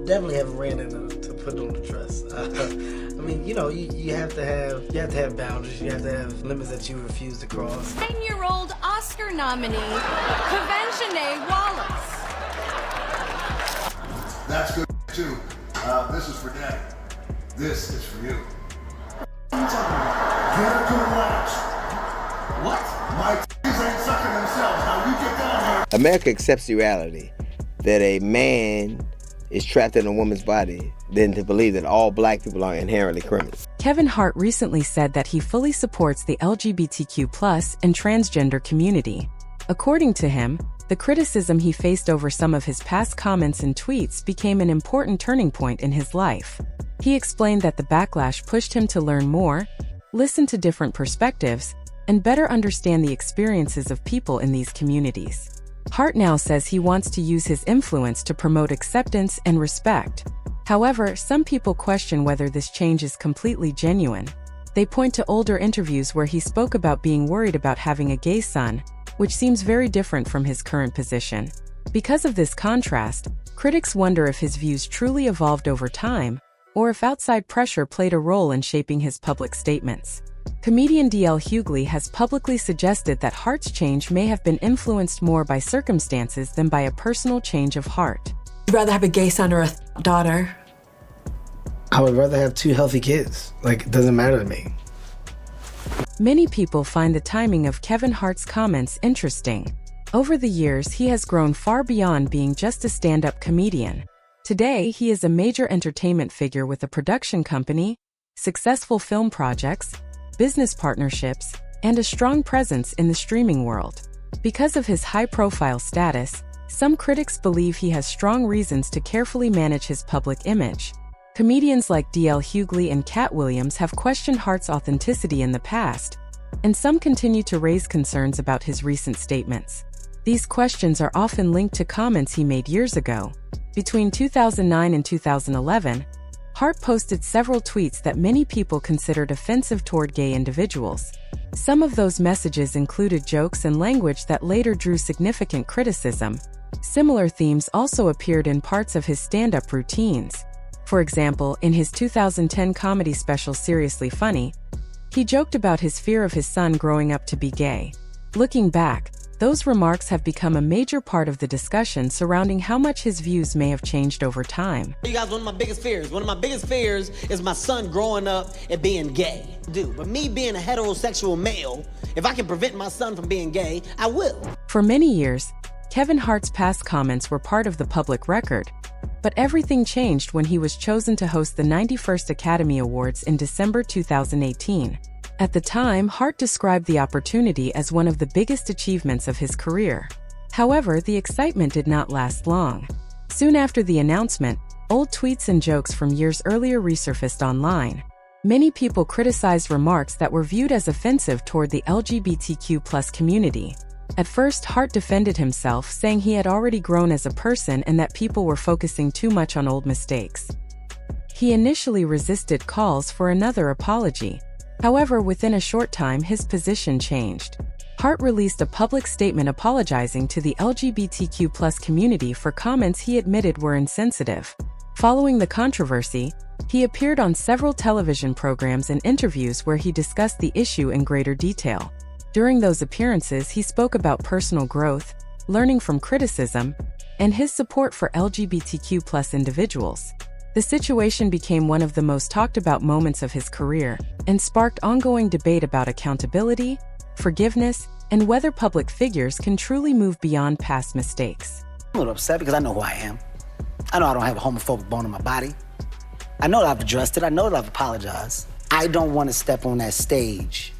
definitely haven't ran into to put on the dress. I mean, you have to have boundaries. You have to have limits that you refuse to cross. 9-year-old Oscar nominee, Kavenshané Wallace. That's good too. This is for Daddy. This is for you. Get her to relax. What? My t***s ain't sucking themselves. Now you get down here. America accepts the reality that a man is trapped in a woman's body than to believe that all black people are inherently criminals. Kevin Hart recently said that he fully supports the LGBTQ+ and transgender community. According to him, the criticism he faced over some of his past comments and tweets became an important turning point in his life. He explained that the backlash pushed him to learn more, listen to different perspectives, and better understand the experiences of people in these communities. Hart now says he wants to use his influence to promote acceptance and respect. However, some people question whether this change is completely genuine. They point to older interviews where he spoke about being worried about having a gay son, which seems very different from his current position. Because of this contrast, critics wonder if his views truly evolved over time, or if outside pressure played a role in shaping his public statements. Comedian Hughley has publicly suggested that Hart's change may have been influenced more by circumstances than by a personal change of heart. You'd rather have a gay son or a daughter? I would rather have 2 healthy kids. It doesn't matter to me. Many people find the timing of Kevin Hart's comments interesting. Over the years, he has grown far beyond being just a stand-up comedian. Today, he is a major entertainment figure with a production company, successful film projects, business partnerships, and a strong presence in the streaming world. Because of his high-profile status, some critics believe he has strong reasons to carefully manage his public image. Comedians like Hughley and Cat Williams have questioned Hart's authenticity in the past, and some continue to raise concerns about his recent statements. These questions are often linked to comments he made years ago. Between 2009 and 2011, Hart posted several tweets that many people considered offensive toward gay individuals. Some of those messages included jokes and language that later drew significant criticism. Similar themes also appeared in parts of his stand-up routines. For example, in his 2010 comedy special Seriously Funny, he joked about his fear of his son growing up to be gay. Looking back, those remarks have become a major part of the discussion surrounding how much his views may have changed over time. You guys, one of my biggest fears is my son growing up and being gay. But me being a heterosexual male, if I can prevent my son from being gay, I will. For many years, Kevin Hart's past comments were part of the public record. But everything changed when he was chosen to host the 91st Academy Awards in December 2018. At the time, Hart described the opportunity as one of the biggest achievements of his career. However, the excitement did not last long. Soon after the announcement, old tweets and jokes from years earlier resurfaced online. Many people criticized remarks that were viewed as offensive toward the LGBTQ+ community. At first, Hart defended himself, saying he had already grown as a person and that people were focusing too much on old mistakes. He initially resisted calls for another apology. However, within a short time, his position changed. Hart released a public statement apologizing to the LGBTQ+ community for comments he admitted were insensitive. Following the controversy, he appeared on several television programs and interviews where he discussed the issue in greater detail. During those appearances, he spoke about personal growth, learning from criticism, and his support for LGBTQ+ individuals. The situation became one of the most talked about moments of his career and sparked ongoing debate about accountability, forgiveness, and whether public figures can truly move beyond past mistakes. I'm a little upset because I know who I am. I know I don't have a homophobic bone in my body. I know that I've addressed it. I know that I've apologized. I don't want to step on that stage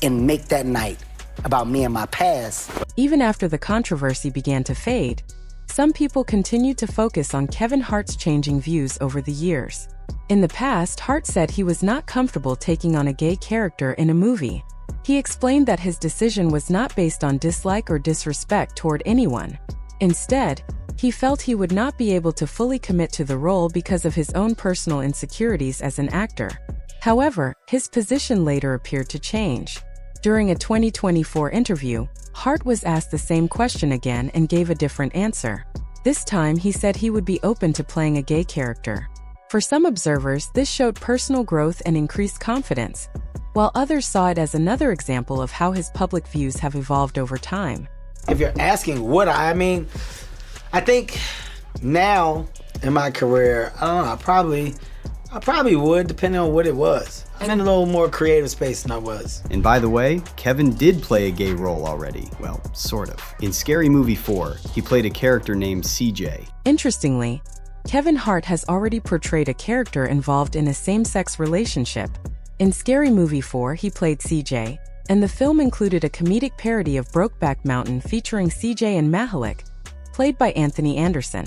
and make that night about me and my past. Even after the controversy began to fade, some people continued to focus on Kevin Hart's changing views over the years. In the past, Hart said he was not comfortable taking on a gay character in a movie. He explained that his decision was not based on dislike or disrespect toward anyone. Instead, he felt he would not be able to fully commit to the role because of his own personal insecurities as an actor. However, his position later appeared to change. During a 2024 interview, Hart was asked the same question again and gave a different answer. This time, he said he would be open to playing a gay character. For some observers, this showed personal growth and increased confidence, while others saw it as another example of how his public views have evolved over time. If you're asking what I think now in my career, I don't know, I probably would, depending on what it was. I'm in a little more creative space than I was. And by the way, Kevin did play a gay role already. Well, sort of. In Scary Movie 4, he played a character named CJ. Interestingly, Kevin Hart has already portrayed a character involved in a same-sex relationship. In Scary Movie 4, he played CJ, and the film included a comedic parody of Brokeback Mountain featuring CJ and Mahalik, played by Anthony Anderson.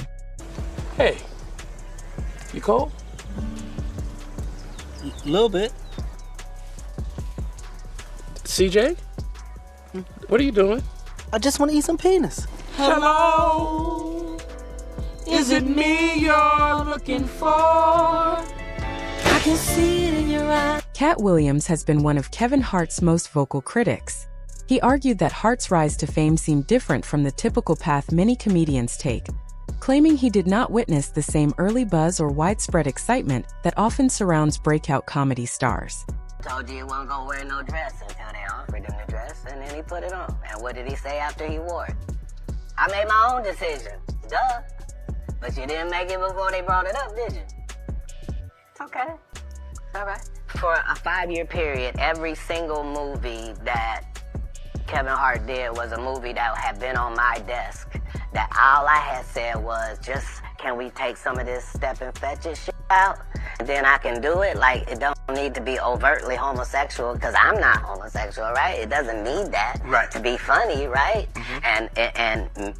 Hey, you cold? A little bit. CJ? What are you doing? I just want to eat some penis. Hello? Is it me you're looking for? I can see it in your eyes. Cat Williams has been one of Kevin Hart's most vocal critics. He argued that Hart's rise to fame seemed different from the typical path many comedians take, claiming he did not witness the same early buzz or widespread excitement that often surrounds breakout comedy stars. Told you he wasn't gonna wear no dress until they offered him the dress, and then he put it on. And what did he say after he wore it? I made my own decision. Duh. But you didn't make it before they brought it up, did you? It's okay. It's all right. For a 5-year period, every single movie that Kevin Hart did was a movie that had been on my desk. That all I had said was, just, can we take some of this step and fetch it shit out? And then I can do it. Like, it don't need to be overtly homosexual, because I'm not homosexual, right? It doesn't need that to be funny, right? And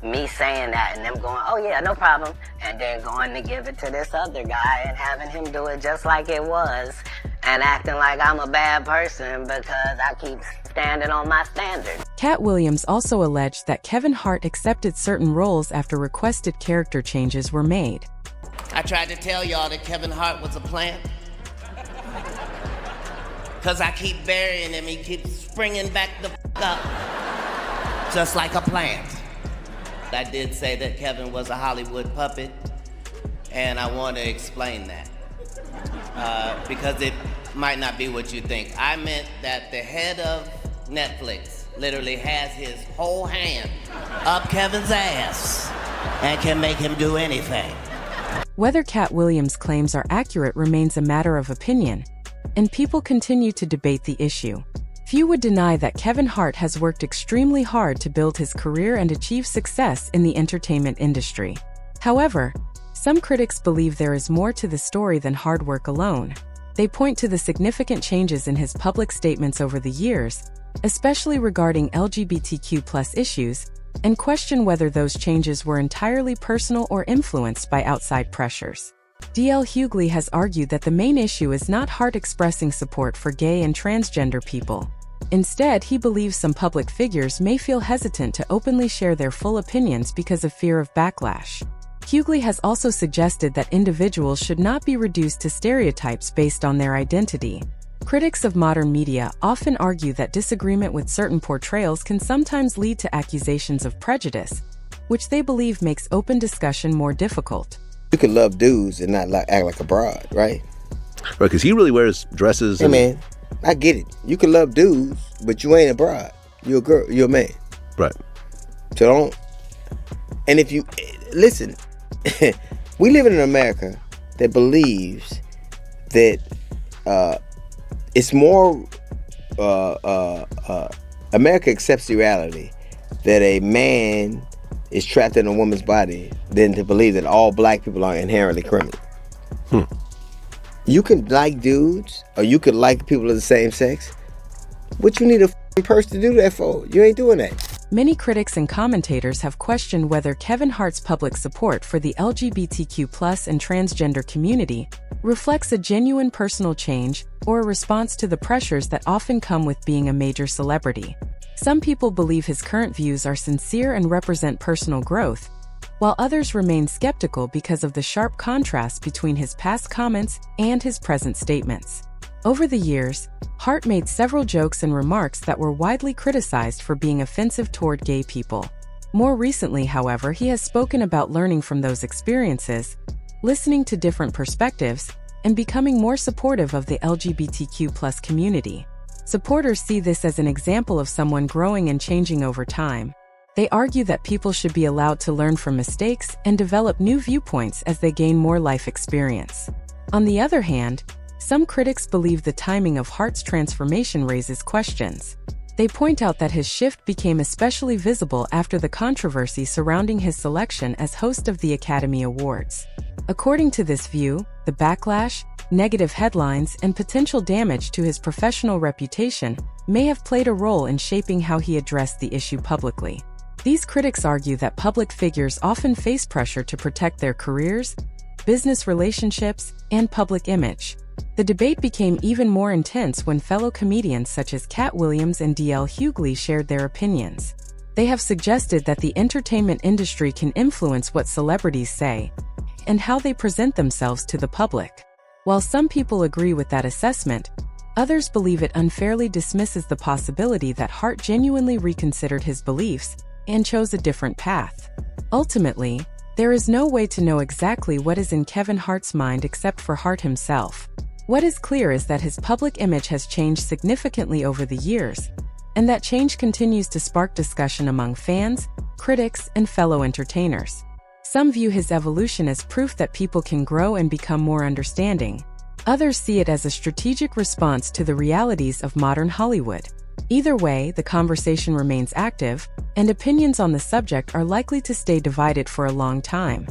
me saying that and them going, oh yeah, no problem. And then going to give it to this other guy and having him do it just like it was. And acting like I'm a bad person because I keep standing on my standard. Cat Williams also alleged that Kevin Hart accepted certain roles after requested character changes were made. I tried to tell y'all that Kevin Hart was a plant. Cause I keep burying him, he keeps springing back the up. Just like a plant. I did say that Kevin was a Hollywood puppet, and I want to explain that. Because it might not be what you think. I meant that the head of Netflix literally has his whole hand up Kevin's ass and can make him do anything. Whether Cat Williams' claims are accurate remains a matter of opinion, and people continue to debate the issue. Few would deny that Kevin Hart has worked extremely hard to build his career and achieve success in the entertainment industry. However, some critics believe there is more to the story than hard work alone. They point to the significant changes in his public statements over the years, especially regarding LGBTQ+ issues, and question whether those changes were entirely personal or influenced by outside pressures. D.L. Hughley has argued that the main issue is not Hart expressing support for gay and transgender people. Instead, he believes some public figures may feel hesitant to openly share their full opinions because of fear of backlash. Hughley has also suggested that individuals should not be reduced to stereotypes based on their identity. Critics of modern media often argue that disagreement with certain portrayals can sometimes lead to accusations of prejudice, which they believe makes open discussion more difficult. You can love dudes and not act like a broad, right? Right, because he really wears dresses. Hey, man, I get it. You can love dudes, but you ain't a broad. You're a girl. You're a man. Right. So don't. And if you listen, we live in an America that believes that it's more. America accepts the reality that a man is trapped in a woman's body than to believe that all black people are inherently criminal. You can like dudes, or you can like people of the same sex. What you need a person to do that for? You ain't doing that. Many critics and commentators have questioned whether Kevin Hart's public support for the LGBTQ+ and transgender community reflects a genuine personal change or a response to the pressures that often come with being a major celebrity. Some people believe his current views are sincere and represent personal growth, while others remain skeptical because of the sharp contrast between his past comments and his present statements. Over the years, Hart made several jokes and remarks that were widely criticized for being offensive toward gay people. More recently, however, he has spoken about learning from those experiences, listening to different perspectives, and becoming more supportive of the LGBTQ+ community. Supporters see this as an example of someone growing and changing over time. They argue that people should be allowed to learn from mistakes and develop new viewpoints as they gain more life experience. On the other hand, some critics believe the timing of Hart's transformation raises questions. They point out that his shift became especially visible after the controversy surrounding his selection as host of the Academy Awards. According to this view, the backlash, negative headlines, and potential damage to his professional reputation may have played a role in shaping how he addressed the issue publicly. These critics argue that public figures often face pressure to protect their careers, business relationships, and public image. The debate became even more intense when fellow comedians such as Cat Williams and D.L. Hughley shared their opinions. They have suggested that the entertainment industry can influence what celebrities say and how they present themselves to the public. While some people agree with that assessment, others believe it unfairly dismisses the possibility that Hart genuinely reconsidered his beliefs and chose a different path. Ultimately, there is no way to know exactly what is in Kevin Hart's mind except for Hart himself. What is clear is that his public image has changed significantly over the years, and that change continues to spark discussion among fans, critics, and fellow entertainers. Some view his evolution as proof that people can grow and become more understanding. Others see it as a strategic response to the realities of modern Hollywood. Either way, the conversation remains active, and opinions on the subject are likely to stay divided for a long time.